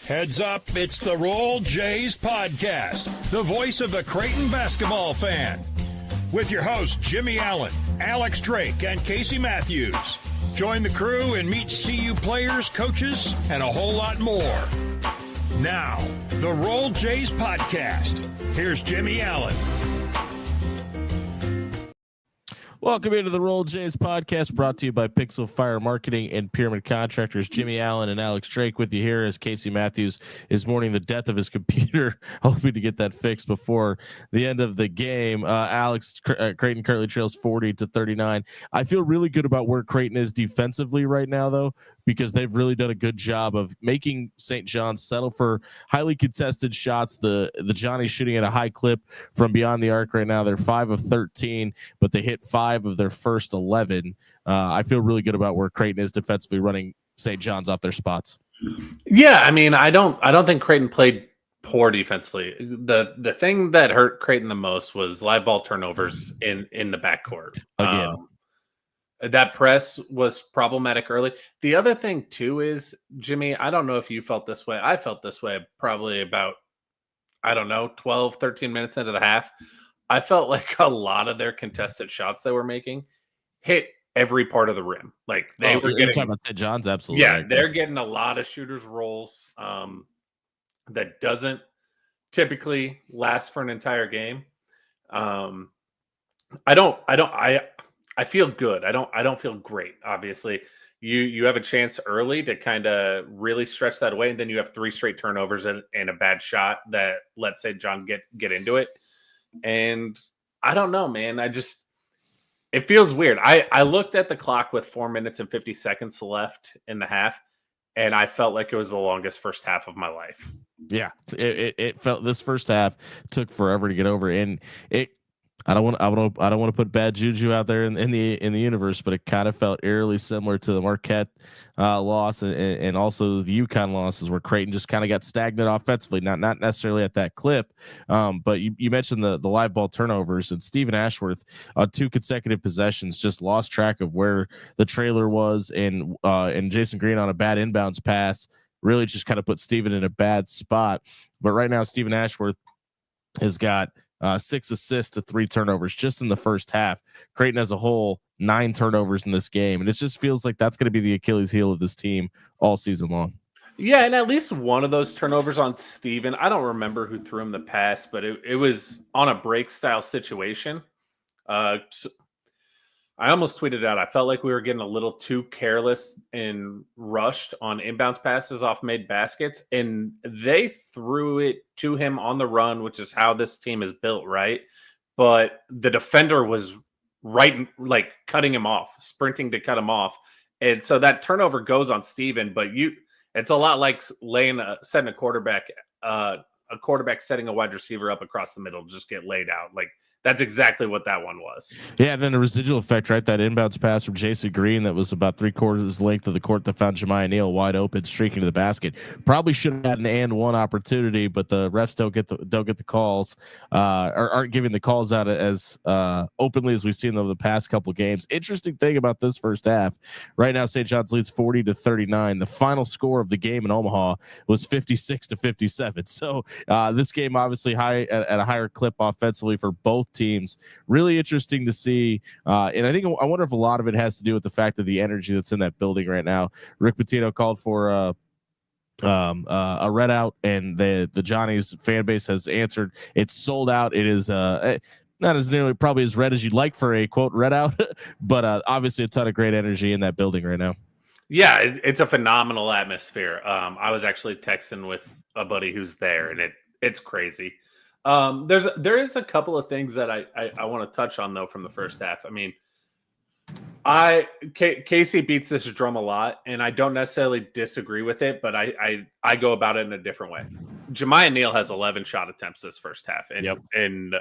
Heads up, it's the Roll Jays podcast, the voice of the Creighton basketball fan. With your hosts, Jimmie Allen, Alex Drake, and Casey Matthews. Join the crew and meet CU players, coaches, and a whole lot more. Now, the Roll Jays podcast. Here's Jimmie Allen. Welcome into the Roll Jays podcast, brought to you by Pixel Fire Marketing and Pyramid Contractors. Jimmie Allen and Alex Drake with you here as Casey Matthews is mourning the death of his computer, hoping to get that fixed before the end of the game. Creighton currently trails 40-39. I feel really good about where Creighton is defensively right now, though, because they've really done a good job of making St. John's settle for highly contested shots. The Johnny's shooting at a high clip from beyond the arc right now. They're 5 of 13, but they hit 5 of their first 11. I feel really good about where Creighton is defensively, running St. John's off their spots. Yeah, I mean, I don't think Creighton played poor defensively. The thing that hurt Creighton the most was live ball turnovers in the backcourt. Again. That press was problematic early. The other thing, too, is, Jimmie, I don't know if you felt this way. I felt this way probably about, 12, 13 minutes into the half. I felt like a lot of their contested shots they were making hit every part of the rim. Like they were getting, talking about St. John's, absolutely. Yeah, they're getting a lot of shooters' rolls that doesn't typically last for an entire game. I feel good. I don't feel great. Obviously, you have a chance early to kind of really stretch that away, and then you have 3 straight turnovers and a bad shot that lets St. John get into it. And I don't know, man. It feels weird. I looked at the clock with 4 minutes and 50 seconds left in the half, and I felt like it was the longest first half of my life. Yeah, it felt, this first half took forever to get over, and I don't want to put bad juju out there in the universe, but it kind of felt eerily similar to the Marquette loss and also the UConn losses, where Creighton just kind of got stagnant offensively, not necessarily at that clip. But you mentioned the live ball turnovers, and Stephen Ashworth on 2 consecutive possessions just lost track of where the trailer was, and Jason Green on a bad inbounds pass really just kind of put Stephen in a bad spot. But right now, Stephen Ashworth has got 6 assists to 3 turnovers just in the first half. Creighton as a whole, 9 turnovers in this game. And it just feels like that's going to be the Achilles heel of this team all season long. Yeah, and at least one of those turnovers on Steven, I don't remember who threw him the pass, but it was on a break style situation. I almost tweeted out, I felt like we were getting a little too careless and rushed on inbounds passes off made baskets, and they threw it to him on the run, which is how this team is built, right? But the defender was right, like cutting him off, sprinting to cut him off. And so that turnover goes on Steven, but it's a lot like setting a quarterback setting a wide receiver up across the middle to just get laid out. Like, that's exactly what that one was. Yeah, and then the residual effect, right? That inbounds pass from Jason Green that was about 3/4 length of the court that found Jimmie Neal wide open, streaking to the basket. Probably should have had an and one opportunity, but the refs don't get the calls, or aren't giving the calls out as openly as we've seen over the past couple of games. Interesting thing about this first half, right now St. John's leads 40-39. The final score of the game in Omaha was 56-57. So this game obviously at a higher clip offensively for both teams. Really interesting to see, and I wonder if a lot of it has to do with the fact of the energy that's in that building right now. Rick Pitino called for a readout, and the Johnny's fan base has answered. It's sold out. It is not as nearly probably as red as you'd like for a quote readout, but obviously a ton of great energy in that building right now. Yeah, it's a phenomenal atmosphere. I was actually texting with a buddy who's there, and it's crazy. There is a couple of things that I want to touch on, though, from the first half. I mean, Casey beats this drum a lot, and I don't necessarily disagree with it, but I go about it in a different way. Jimmie Neal has 11 shot attempts this first half, and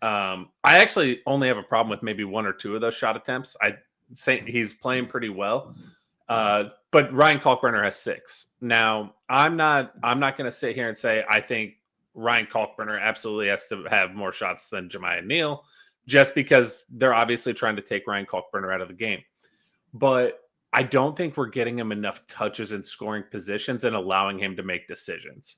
I actually only have a problem with maybe 1 or 2 of those shot attempts. I say he's playing pretty well, but Ryan Kalkbrenner has 6. Now, I'm not going to sit here and say I think Ryan Kalkbrenner absolutely has to have more shots than Jimmie Neal, just because they're obviously trying to take Ryan Kalkbrenner out of the game. But I don't think we're getting him enough touches in scoring positions and allowing him to make decisions.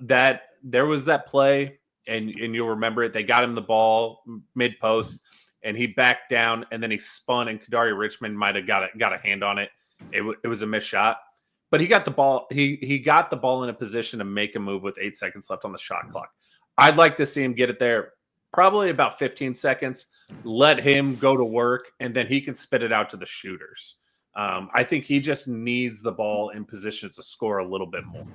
That there was that play, and you'll remember it. They got him the ball mid post, and he backed down, and then he spun, and Kadari Richmond might have got a hand on it. It was a missed shot, but he got the ball. He got the ball in a position to make a move with 8 seconds left on the shot clock. I'd like to see him get it there, probably about 15 seconds. Let him go to work, and then he can spit it out to the shooters. I think he just needs the ball in position to score a little bit more.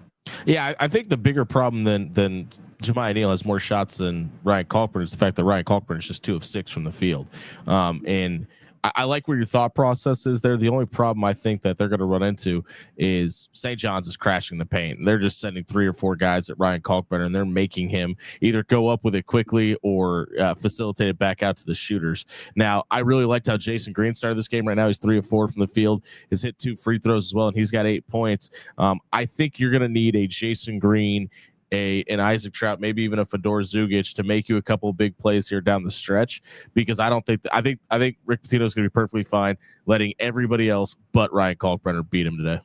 Yeah, I think the bigger problem than Jimmie Neal has more shots than Ryan Kalkbrenner is the fact that Ryan Kalkbrenner is just 2 of 6 from the field. And I like where your thought process is there. The only problem I think that they're going to run into is St. John's is crashing the paint. They're just sending 3 or 4 guys at Ryan Kalkbrenner, and they're making him either go up with it quickly or facilitate it back out to the shooters. Now, I really liked how Jason Green started this game. Right now, he's 3 of 4 from the field. He's hit 2 free throws as well, and he's got 8 points. I think you're going to need a Jason Green, an Isaac Trout, maybe even a Fedor Zugic to make you a couple of big plays here down the stretch, because I think Rick Pitino is going to be perfectly fine letting everybody else but Ryan Kalkbrenner beat him today.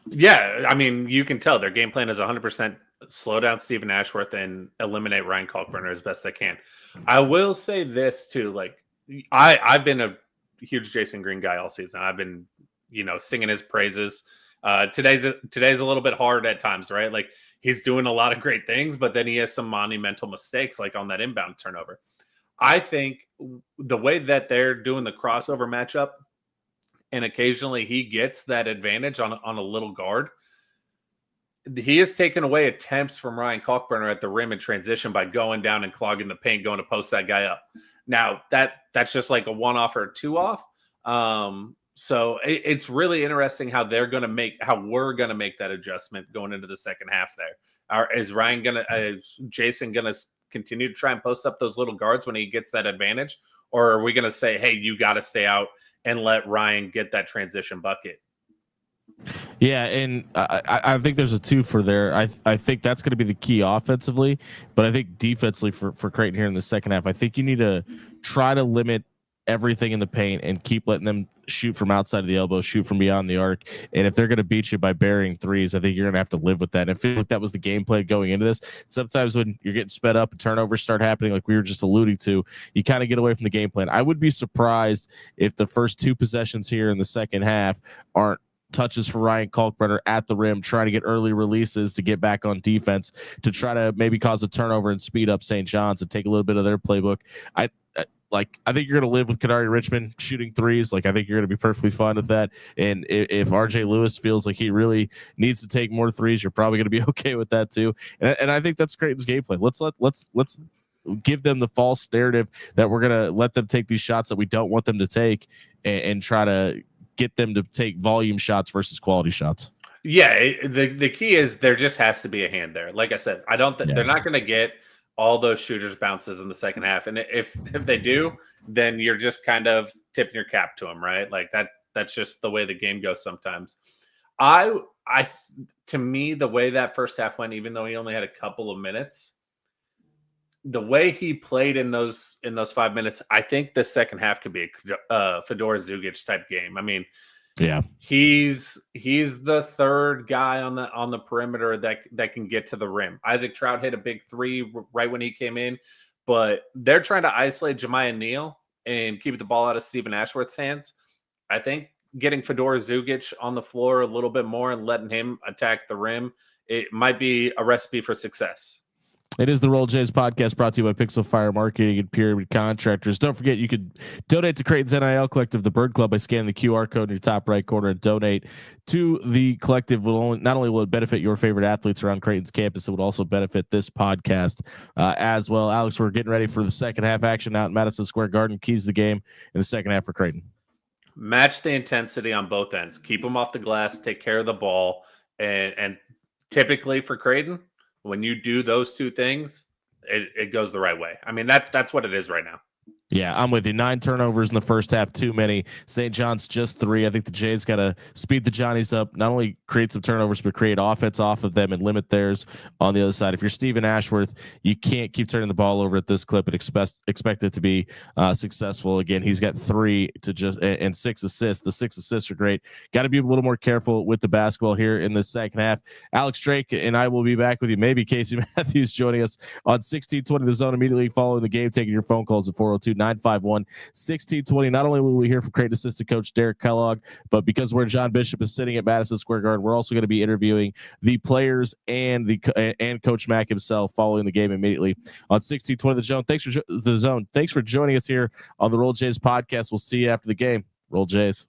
Yeah, I mean, you can tell their game plan is 100% slow down Stephen Ashworth and eliminate Ryan Kalkbrenner as best they can. I will say this too, like I've been a huge Jason Green guy all season. I've been, singing his praises. Today's a little bit hard at times, right? Like, he's doing a lot of great things, but then he has some monumental mistakes, like on that inbound turnover. I think the way that they're doing the crossover matchup, and occasionally he gets that advantage on a little guard, he has taken away attempts from Ryan Kalkbrenner at the rim in transition by going down and clogging the paint, going to post that guy up. Now, that's just like a one-off or a two-off. So it's really interesting how we're going to make that adjustment going into the second half there. Is Jason going to continue to try and post up those little guards when he gets that advantage? Or are we going to say, hey, you got to stay out and let Ryan get that transition bucket? Yeah, and I think there's a 2 for there. I think that's going to be the key offensively, but I think defensively for Creighton here in the second half, I think you need to try to limit everything in the paint and keep letting them shoot from outside of the elbow, shoot from beyond the arc. And if they're going to beat you by burying threes, I think you're going to have to live with that. And I feel like that was the game plan going into this. Sometimes when you're getting sped up and turnovers start happening, like we were just alluding to, you kind of get away from the game plan. I would be surprised if the first 2 possessions here in the second half aren't touches for Ryan Kalkbrenner at the rim, trying to get early releases to get back on defense, to try to maybe cause a turnover and speed up St. John's and take a little bit of their playbook. I think you're going to live with Kadari Richmond shooting threes. Like, I think you're going to be perfectly fine with that. And if RJ Lewis feels like he really needs to take more threes, you're probably going to be okay with that too. And I think that's Creighton's game plan. Let's give them the false narrative that we're going to let them take these shots that we don't want them to take, and try to get them to take volume shots versus quality shots. Yeah, the key is there just has to be a hand there. Like I said, they're not going to get all those shooters bounces in the second half, and if they do, then you're just kind of tipping your cap to them, right? Like that's just the way the game goes sometimes. To me, the way that first half went, even though he only had a couple of minutes, the way he played in those 5 minutes, I think the second half could be a Fedor Zugic type game. I mean, yeah, he's the third guy on the perimeter that can get to the rim. Isaac Trout hit a big 3 right when he came in, but they're trying to isolate Jimmie Neal and keep the ball out of Stephen Ashworth's hands. I think getting Fedor Zugic on the floor a little bit more and letting him attack the rim, it might be a recipe for success. It is the Roll Jays podcast, brought to you by Pixel Fire Marketing and Pyramid Contractors. Don't forget, you could donate to Creighton's NIL Collective, the Bird Club, by scanning the QR code in your top right corner and donate to the collective. Not only will it benefit your favorite athletes around Creighton's campus, it would also benefit this podcast as well. Alex, we're getting ready for the second half action out in Madison Square Garden. Keys to the game in the second half for Creighton. Match the intensity on both ends. Keep them off the glass. Take care of the ball. And typically for Creighton, when you do those 2 things, it goes the right way. I mean, that's what it is right now. Yeah, I'm with you. 9 turnovers in the first half, too many. St. John's just 3. I think the Jays got to speed the Johnnies up, not only create some turnovers, but create offense off of them and limit theirs on the other side. If you're Steven Ashworth, you can't keep turning the ball over at this clip and expect it to be successful. Again, he's got 3 to just and 6 assists. The 6 assists are great. Got to be a little more careful with the basketball here in the second half. Alex Drake and I will be back with you. Maybe Casey Matthews joining us on 1620 The Zone immediately following the game, taking your phone calls at 402-951-1620. Not only will we hear from Creighton assistant coach Derek Kellogg, but because where John Bishop is sitting at Madison Square Garden, we're also going to be interviewing the players and Coach Mack himself following the game immediately on 1620 The Zone. Thanks for joining us here on the Roll Jays podcast. We'll see you after the game. Roll Jays.